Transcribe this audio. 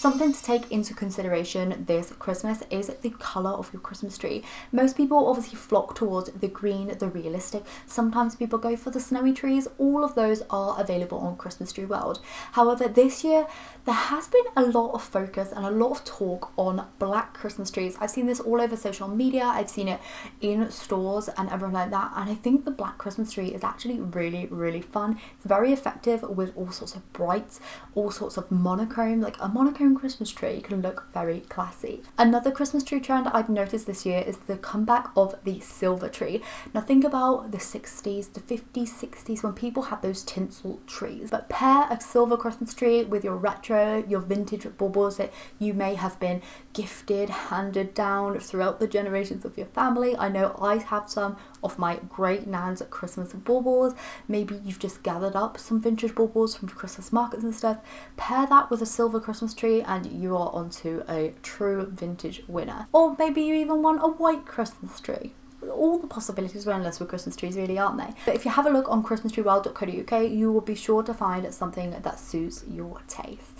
Something to take into consideration this Christmas is the colour of your Christmas tree. Most people obviously flock towards the green, the realistic. Sometimes people go for the snowy trees. All of those are available on Christmas Tree World. However, this year there has been a lot of focus and a lot of talk on black Christmas trees. I've seen this all over social media. I've seen it in stores and everything like that. And I think the black Christmas tree is actually really, really fun. It's very effective with all sorts of brights, all sorts of monochrome. Like a monochrome Christmas tree can look very classy. Another Christmas tree trend I've noticed this year is the comeback of the silver tree. Now think about the 60s, the 50s, 60s when people had those tinsel trees. But pair a silver Christmas tree with your retro, your vintage baubles that you may have been gifted, handed down throughout the generations of your family. I know I have some of my great nan's Christmas baubles. Maybe you've just gathered up some vintage baubles from Christmas markets and stuff. Pair that with a silver Christmas tree and you are onto a true vintage winner. Or maybe you even want a white Christmas tree. All the possibilities are endless with Christmas trees, really, aren't they? But if you have a look on christmastreeworld.co.uk, you will be sure to find something that suits your taste.